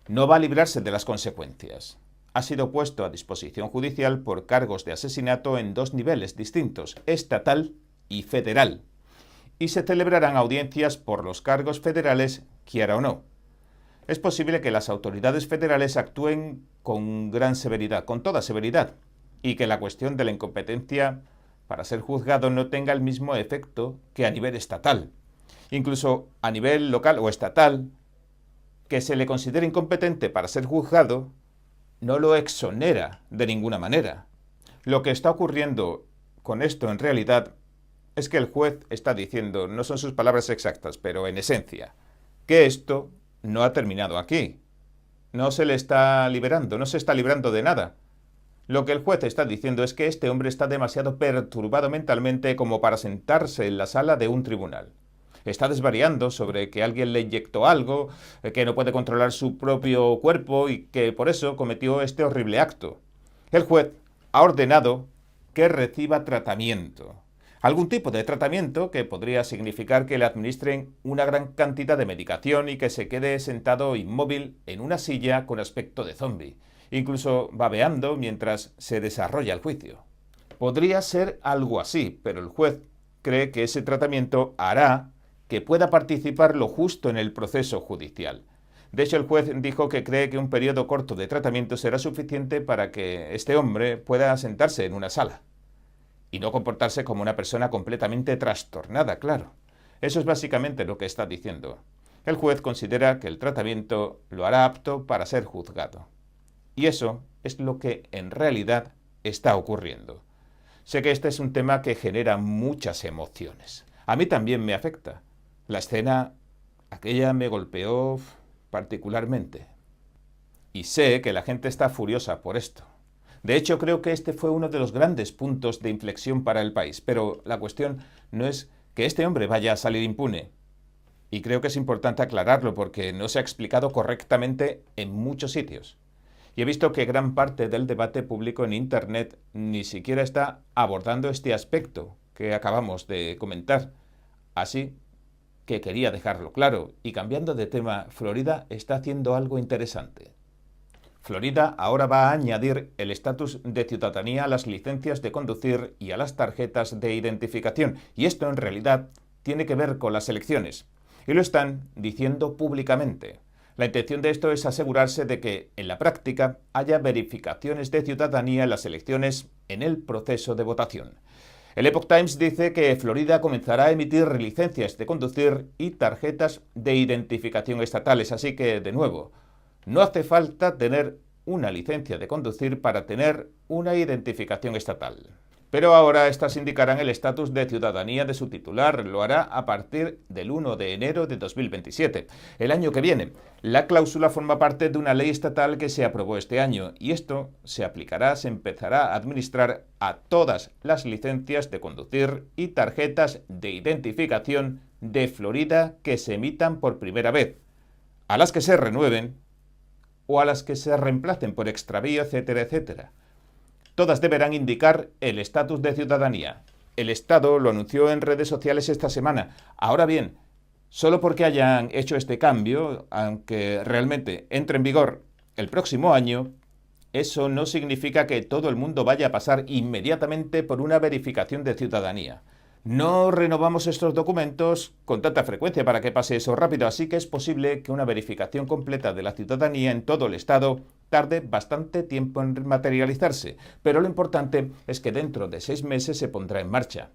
no va a librarse de las consecuencias. Ha sido puesto a disposición judicial por cargos de asesinato en dos niveles distintos, estatal y federal. Y se celebrarán audiencias por los cargos federales, quiera o no. Es posible que las autoridades federales actúen con gran severidad, con toda severidad, y que la cuestión de la incompetencia para ser juzgado no tenga el mismo efecto que a nivel estatal. Incluso a nivel local o estatal, que se le considere incompetente para ser juzgado no lo exonera de ninguna manera. Lo que está ocurriendo con esto en realidad es que el juez está diciendo, no son sus palabras exactas, pero en esencia, que esto no ha terminado aquí. No se le está liberando, no se está librando de nada. Lo que el juez está diciendo es que este hombre está demasiado perturbado mentalmente como para sentarse en la sala de un tribunal. Está desvariando sobre que alguien le inyectó algo, que no puede controlar su propio cuerpo y que por eso cometió este horrible acto. El juez ha ordenado que reciba tratamiento. Algún tipo de tratamiento que podría significar que le administren una gran cantidad de medicación y que se quede sentado inmóvil en una silla con aspecto de zombi, incluso babeando mientras se desarrolla el juicio. Podría ser algo así, pero el juez cree que ese tratamiento hará que pueda participar lo justo en el proceso judicial. De hecho, el juez dijo que cree que un periodo corto de tratamiento será suficiente para que este hombre pueda sentarse en una sala y no comportarse como una persona completamente trastornada, claro. Eso es básicamente lo que está diciendo. El juez considera que el tratamiento lo hará apto para ser juzgado. Y eso es lo que en realidad está ocurriendo. Sé que este es un tema que genera muchas emociones. A mí también me afecta. La escena, aquella me golpeó particularmente. Y sé que la gente está furiosa por esto. De hecho, creo que este fue uno de los grandes puntos de inflexión para el país. Pero la cuestión no es que este hombre vaya a salir impune. Y creo que es importante aclararlo porque no se ha explicado correctamente en muchos sitios. Y he visto que gran parte del debate público en Internet ni siquiera está abordando este aspecto que acabamos de comentar. Así que quería dejarlo claro. Y cambiando de tema, Florida está haciendo algo interesante. Florida ahora va a añadir el estatus de ciudadanía a las licencias de conducir y a las tarjetas de identificación. Y esto en realidad tiene que ver con las elecciones. Y lo están diciendo públicamente. La intención de esto es asegurarse de que, en la práctica, haya verificaciones de ciudadanía en las elecciones en el proceso de votación. El Epoch Times dice que Florida comenzará a emitir licencias de conducir y tarjetas de identificación estatales, así que, de nuevo, no hace falta tener una licencia de conducir para tener una identificación estatal. Pero ahora estas indicarán el estatus de ciudadanía de su titular. Lo hará a partir del 1 de enero de 2027, el año que viene. La cláusula forma parte de una ley estatal que se aprobó este año y esto se empezará a administrar a todas las licencias de conducir y tarjetas de identificación de Florida que se emitan por primera vez, a las que se renueven o a las que se reemplacen por extravío, etcétera, etcétera. Todas deberán indicar el estatus de ciudadanía. El Estado lo anunció en redes sociales esta semana. Ahora bien, solo porque hayan hecho este cambio, aunque realmente entre en vigor el próximo año, eso no significa que todo el mundo vaya a pasar inmediatamente por una verificación de ciudadanía. No renovamos estos documentos con tanta frecuencia para que pase eso rápido, así que es posible que una verificación completa de la ciudadanía en todo el Estado tarde bastante tiempo en materializarse, pero lo importante es que dentro de 6 meses se pondrá en marcha.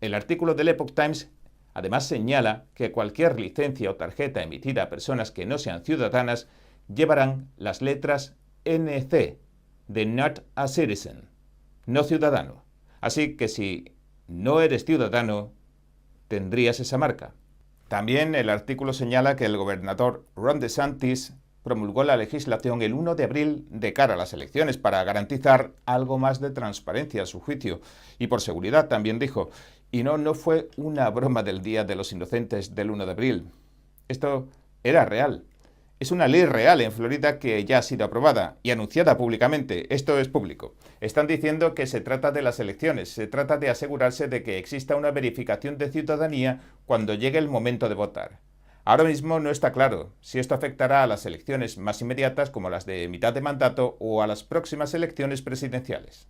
El artículo del Epoch Times además señala que cualquier licencia o tarjeta emitida a personas que no sean ciudadanas llevarán las letras NC de Not a Citizen, no ciudadano. Así que si no eres ciudadano, tendrías esa marca. También el artículo señala que el gobernador Ron DeSantis promulgó la legislación el 1 de abril de cara a las elecciones para garantizar algo más de transparencia a su juicio. Y por seguridad también dijo, y no fue una broma del Día de los Inocentes del 1 de abril. Esto era real. Es una ley real en Florida que ya ha sido aprobada y anunciada públicamente. Esto es público. Están diciendo que se trata de las elecciones, se trata de asegurarse de que exista una verificación de ciudadanía cuando llegue el momento de votar. Ahora mismo no está claro si esto afectará a las elecciones más inmediatas como las de mitad de mandato o a las próximas elecciones presidenciales.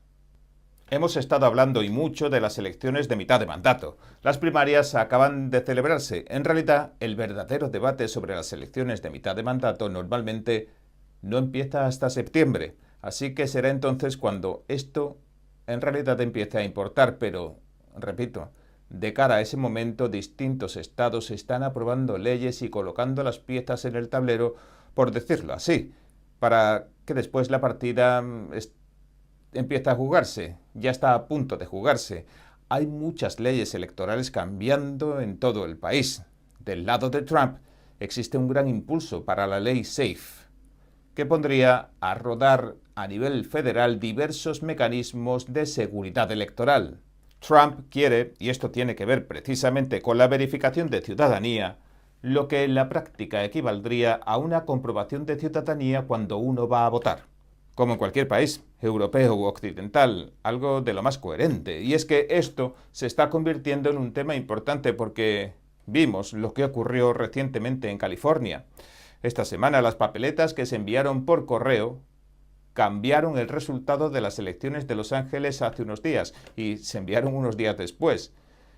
Hemos estado hablando y mucho de las elecciones de mitad de mandato. Las primarias acaban de celebrarse. En realidad, el verdadero debate sobre las elecciones de mitad de mandato normalmente no empieza hasta septiembre. Así que será entonces cuando esto en realidad empiece a importar. Pero, repito, de cara a ese momento, distintos estados están aprobando leyes y colocando las piezas en el tablero, por decirlo así, para que después la partida empieza a jugarse, ya está a punto de jugarse. Hay muchas leyes electorales cambiando en todo el país. Del lado de Trump existe un gran impulso para la ley SAFE, que pondría a rodar a nivel federal diversos mecanismos de seguridad electoral. Trump quiere, y esto tiene que ver precisamente con la verificación de ciudadanía, lo que en la práctica equivaldría a una comprobación de ciudadanía cuando uno va a votar. Como en cualquier país, europeo u occidental, algo de lo más coherente. Y es que esto se está convirtiendo en un tema importante porque vimos lo que ocurrió recientemente en California. Esta semana las papeletas que se enviaron por correo cambiaron el resultado de las elecciones de Los Ángeles hace unos días y se enviaron unos días después.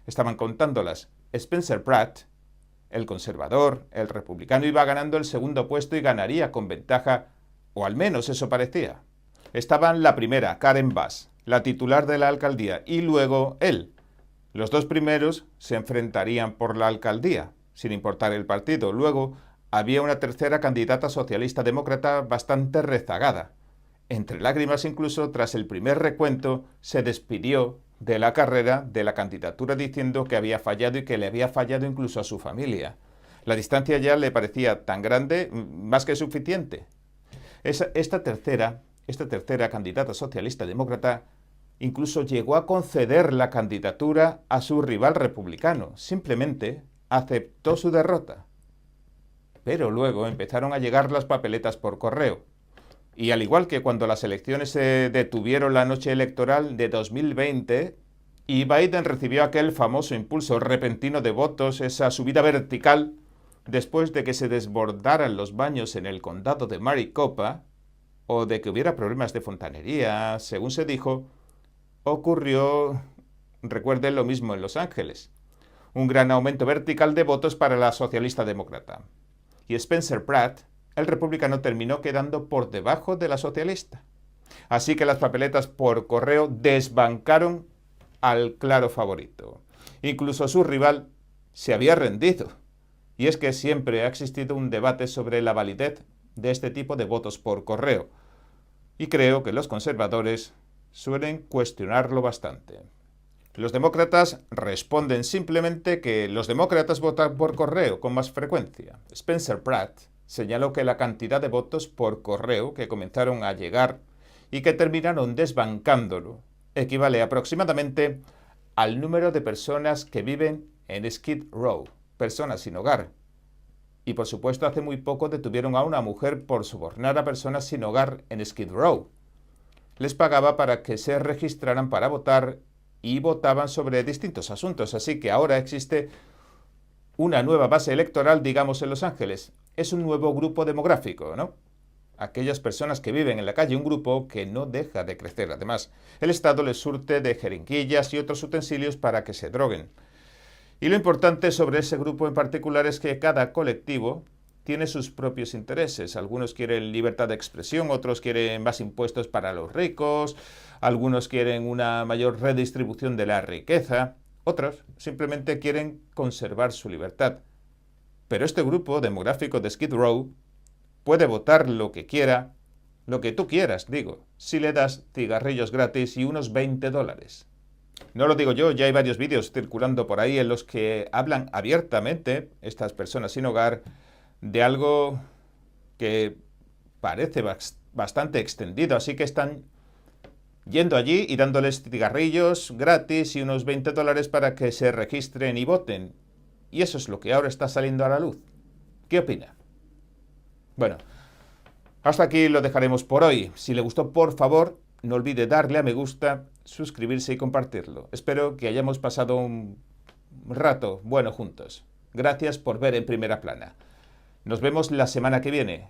Estaban contándolas. Spencer Pratt, el conservador, el republicano, iba ganando el segundo puesto y ganaría con ventaja, o al menos eso parecía. Estaban la primera, Karen Bass, la titular de la alcaldía, y luego él. Los dos primeros se enfrentarían por la alcaldía, sin importar el partido. Luego había una tercera candidata socialista-demócrata bastante rezagada. Entre lágrimas incluso, tras el primer recuento, se despidió de la carrera, de la candidatura, diciendo que había fallado y que le había fallado incluso a su familia. La distancia ya le parecía tan grande, más que suficiente. Esta tercera candidata socialista-demócrata incluso llegó a conceder la candidatura a su rival republicano, simplemente aceptó su derrota. Pero luego empezaron a llegar las papeletas por correo. Y al igual que cuando las elecciones se detuvieron la noche electoral de 2020, y Biden recibió aquel famoso impulso repentino de votos, esa subida vertical, después de que se desbordaran los baños en el condado de Maricopa, o de que hubiera problemas de fontanería, según se dijo, ocurrió, recuerden, lo mismo en Los Ángeles. Un gran aumento vertical de votos para la socialista demócrata. Y Spencer Pratt, el republicano, terminó quedando por debajo de la socialista. Así que las papeletas por correo desbancaron al claro favorito. Incluso su rival se había rendido. Y es que siempre ha existido un debate sobre la validez de este tipo de votos por correo. Y creo que los conservadores suelen cuestionarlo bastante. Los demócratas responden simplemente que los demócratas votan por correo con más frecuencia. Spencer Pratt señaló que la cantidad de votos por correo que comenzaron a llegar y que terminaron desbancándolo equivale aproximadamente al número de personas que viven en Skid Row, personas sin hogar. Y por supuesto hace muy poco detuvieron a una mujer por sobornar a personas sin hogar en Skid Row. Les pagaba para que se registraran para votar y votaban sobre distintos asuntos, así que ahora existe una nueva base electoral, digamos, en Los Ángeles. Es un nuevo grupo demográfico, ¿no? Aquellas personas que viven en la calle, un grupo que no deja de crecer. Además, el Estado les surte de jeringuillas y otros utensilios para que se droguen. Y lo importante sobre ese grupo en particular es que cada colectivo tiene sus propios intereses. Algunos quieren libertad de expresión, otros quieren más impuestos para los ricos, algunos quieren una mayor redistribución de la riqueza, otros simplemente quieren conservar su libertad. Pero este grupo demográfico de Skid Row puede votar lo que quiera, lo que tú quieras, digo, si le das cigarrillos gratis y unos $20. No lo digo yo, ya hay varios vídeos circulando por ahí en los que hablan abiertamente estas personas sin hogar de algo que parece bastante extendido, así que están yendo allí y dándoles cigarrillos gratis y unos $20 para que se registren y voten. Y eso es lo que ahora está saliendo a la luz. ¿Qué opina? Bueno, hasta aquí lo dejaremos por hoy. Si le gustó, por favor, no olvide darle a me gusta, suscribirse y compartirlo. Espero que hayamos pasado un rato bueno juntos. Gracias por ver En Primera Plana. Nos vemos la semana que viene.